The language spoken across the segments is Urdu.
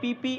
PP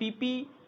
PP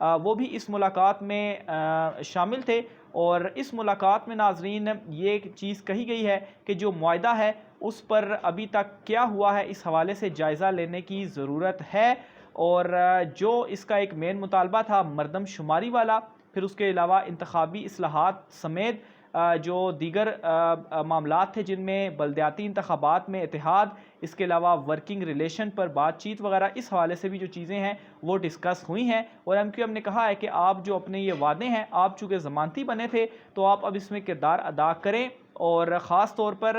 وہ بھی اس ملاقات میں شامل تھے، اور اس ملاقات میں ناظرین یہ ایک چیز کہی گئی ہے کہ جو معاہدہ ہے اس پر ابھی تک کیا ہوا ہے اس حوالے سے جائزہ لینے کی ضرورت ہے، اور جو اس کا ایک مین مطالبہ تھا مردم شماری والا، پھر اس کے علاوہ انتخابی اصلاحات سمیت جو دیگر معاملات تھے جن میں بلدیاتی انتخابات میں اتحاد، اس کے علاوہ ورکنگ ریلیشن پر بات چیت وغیرہ، اس حوالے سے بھی جو چیزیں ہیں وہ ڈسکس ہوئی ہیں، اور ایم کیو ایم نے کہا ہے کہ آپ جو اپنے یہ وعدے ہیں، آپ چونکہ ضمانتی بنے تھے تو آپ اب اس میں کردار ادا کریں، اور خاص طور پر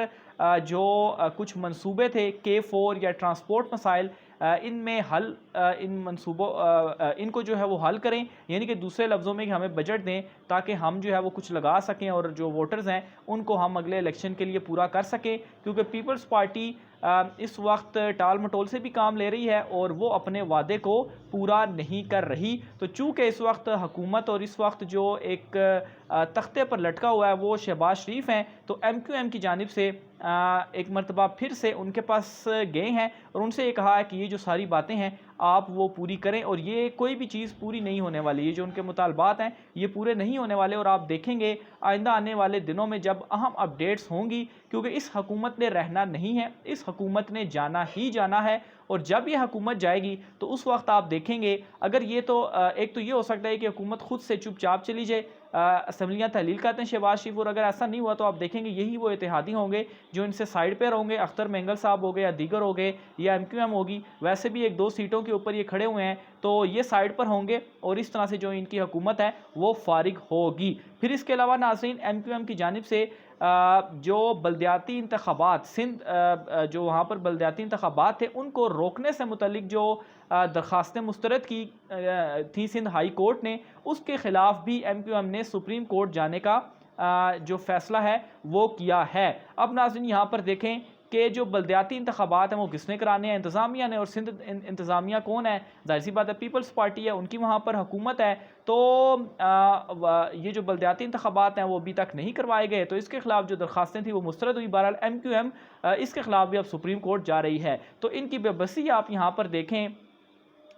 جو کچھ منصوبے تھے K4 یا ٹرانسپورٹ مسائل، ان میں حل، ان منصوبوں ان کو جو ہے وہ حل کریں، یعنی کہ دوسرے لفظوں میں کہ ہمیں بجٹ دیں تاکہ ہم جو ہے وہ کچھ لگا سکیں اور جو ووٹرز ہیں ان کو ہم اگلے الیکشن کے لیے پورا کر سکیں، کیونکہ پیپلز پارٹی اس وقت ٹال مٹول سے بھی کام لے رہی ہے اور وہ اپنے وعدے کو پورا نہیں کر رہی۔ تو چونکہ اس وقت حکومت اور اس وقت جو ایک تختے پر لٹکا ہوا ہے وہ شہباز شریف ہیں، تو ایم کیو ایم کی جانب سے ایک مرتبہ پھر سے ان کے پاس گئے ہیں اور ان سے یہ کہا ہے کہ یہ جو ساری باتیں ہیں آپ وہ پوری کریں، اور یہ کوئی بھی چیز پوری نہیں ہونے والی، یہ جو ان کے مطالبات ہیں یہ پورے نہیں ہونے والے، اور آپ دیکھیں گے آئندہ آنے والے دنوں میں جب اہم اپڈیٹس ہوں گی، کیونکہ اس حکومت نے رہنا نہیں ہے، اس حکومت نے جانا ہی جانا ہے، اور جب یہ حکومت جائے گی تو اس وقت آپ دیکھیں گے اگر یہ تو ایک تو یہ ہو سکتا ہے کہ حکومت خود سے چپ چاپ چلی جائے، اسمبلیاں تحلیل کرتے ہیں شہباز شریف، اور اگر ایسا نہیں ہوا تو آپ دیکھیں گے یہی وہ اتحادی ہوں گے جو ان سے سائیڈ پہ ہوں گے، اختر مینگل صاحب ہو گئے یا دیگر ہو گئے یا ایم کیو ایم ہوگی، ویسے بھی ایک دو سیٹوں کے اوپر یہ کھڑے ہوئے ہیں تو یہ سائیڈ پر ہوں گے، اور اس طرح سے جو ان کی حکومت ہے وہ فارغ ہوگی۔ پھر اس کے علاوہ ناظرین ایم کیو ایم کی جانب سے جو بلدیاتی انتخابات سندھ، جو وہاں پر بلدیاتی انتخابات تھے ان کو روکنے سے متعلق جو درخواستیں مسترد کی تھی سندھ ہائی کورٹ نے، اس کے خلاف بھی ایم کیو ایم نے سپریم کورٹ جانے کا جو فیصلہ ہے وہ کیا ہے۔ اب ناظرین یہاں پر دیکھیں کہ جو بلدیاتی انتخابات ہیں وہ کس نے کرانے ہیں، انتظامیہ نے، اور سندھ انتظامیہ کون ہے، ظاہر سی بات ہے پیپلز پارٹی ہے، ان کی وہاں پر حکومت ہے، تو یہ جو بلدیاتی انتخابات ہیں وہ ابھی تک نہیں کروائے گئے، تو اس کے خلاف جو درخواستیں تھیں وہ مسترد ہوئی۔ بہرحال ایم کیو ایم اس کے خلاف بھی اب سپریم کورٹ جا رہی ہے، تو ان کی بے بسی آپ یہاں پر دیکھیں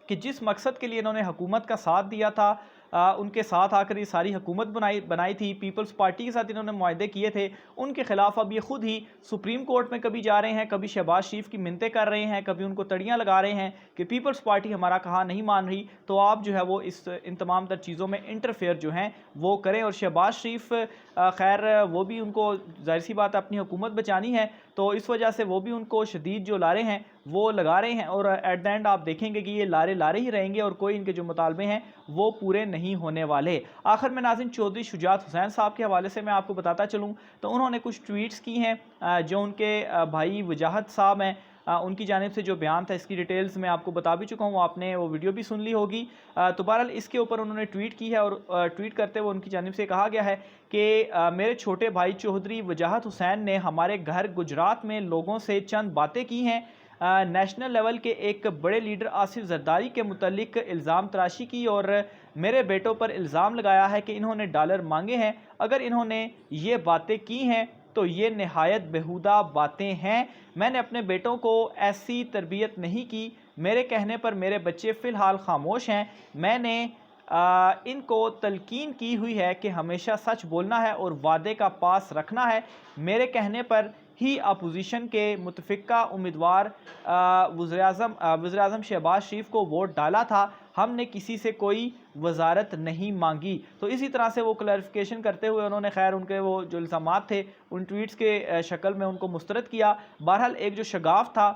کہ جس مقصد کے لیے انہوں نے حکومت کا ساتھ دیا تھا، ان کے ساتھ آ کر یہ ساری حکومت بنائی تھی، پیپلز پارٹی کے ساتھ انہوں نے معاہدے کیے تھے، ان کے خلاف اب یہ خود ہی سپریم کورٹ میں کبھی جا رہے ہیں، کبھی شہباز شریف کی منتیں کر رہے ہیں، کبھی ان کو تڑیاں لگا رہے ہیں کہ پیپلز پارٹی ہمارا کہا نہیں مان رہی، تو آپ جو ہے وہ ان تمام تر چیزوں میں انٹرفیئر جو ہیں وہ کریں، اور شہباز شریف خیر وہ بھی ان کو ظاہر سی بات اپنی حکومت بچانی ہے، تو اس وجہ سے وہ بھی ان کو شدید جو لارے ہیں وہ لگا رہے ہیں، اور ایٹ دا اینڈ آپ دیکھیں گے کہ یہ لارے ہی رہیں گے اور کوئی ان کے جو مطالبے ہیں وہ پورے نہیں ہونے والے۔ آخر میں ناظرین چودھری شجاعت حسین صاحب کے حوالے سے میں آپ کو بتاتا چلوں تو انہوں نے کچھ ٹویٹس کی ہیں جو ان کے بھائی وجاہت صاحب ہیں ان کی جانب سے جو بیان تھا، اس کی ڈیٹیلز میں آپ کو بتا بھی چکا ہوں، آپ نے وہ ویڈیو بھی سن لی ہوگی، تو بہرحال اس کے اوپر انہوں نے ٹویٹ کی ہے، اور ٹویٹ کرتے ہوئے ان کی جانب سے کہا گیا ہے کہ میرے چھوٹے بھائی چودھری وجاہت حسین نے ہمارے گھر گجرات میں لوگوں سے چند باتیں کی ہیں، نیشنل لیول کے ایک بڑے لیڈر آصف زرداری کے متعلق الزام تراشی کی اور میرے بیٹوں پر الزام لگایا ہے کہ انہوں نے ڈالر مانگے ہیں، اگر انہوں نے یہ باتیں کی ہیں تو یہ نہایت بیہودہ باتیں ہیں، میں نے اپنے بیٹوں کو ایسی تربیت نہیں کی، میرے کہنے پر میرے بچے فی الحال خاموش ہیں، میں نے ان کو تلقین کی ہوئی ہے کہ ہمیشہ سچ بولنا ہے اور وعدے کا پاس رکھنا ہے، میرے کہنے پر ہی اپوزیشن کے متفقہ امیدوار وزیراعظم شہباز شریف کو ووٹ ڈالا تھا، ہم نے کسی سے کوئی وزارت نہیں مانگی۔ تو اسی طرح سے وہ کلیریفیکیشن کرتے ہوئے انہوں نے خیر ان کے وہ جو الزامات تھے ان ٹویٹس کے شکل میں ان کو مسترد کیا۔ بہرحال ایک جو شگاف تھا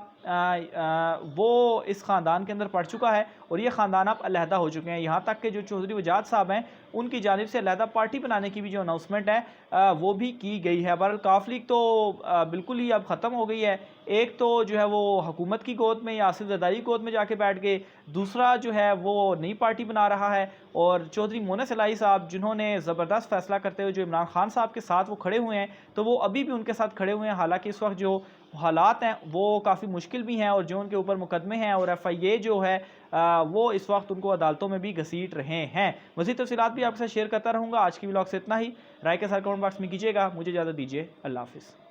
وہ اس خاندان کے اندر پڑ چکا ہے اور یہ خاندان اب علیحدہ ہو چکے ہیں، یہاں تک کہ جو چودھری وجاہت صاحب ہیں ان کی جانب سے علیحدہ پارٹی بنانے کی بھی جو اناؤنسمنٹ ہے وہ بھی کی گئی ہے۔ بہرحال کاف لیگ تو بالکل ہی اب ختم ہو گئی ہے، ایک تو جو ہے وہ حکومت کی گود میں یا آصف زرداری کی گود میں جا کے بیٹھ گئے، دوسرا جو ہے وہ نئی پارٹی بنا رہا ہے، اور چودھری مونس الہی صاحب جنہوں نے زبردست فیصلہ کرتے ہوئے جو عمران خان صاحب کے ساتھ وہ کھڑے ہوئے ہیں تو وہ ابھی بھی ان کے ساتھ کھڑے ہوئے ہیں، حالانکہ اس وقت جو حالات ہیں وہ کافی مشکل بھی ہیں اور جو ان کے اوپر مقدمے ہیں اور ایف آئی اے جو ہے وہ اس وقت ان کو عدالتوں میں بھی گھسیٹ رہے ہیں۔ مزید تفصیلات بھی آپ کے ساتھ شیئر کرتا رہوں گا، آج کی ولاگ سے اتنا ہی، رائے کے ساتھ کمنٹ باکس میں کیجیے گا، مجھے اجازت دیجیے، اللہ حافظ۔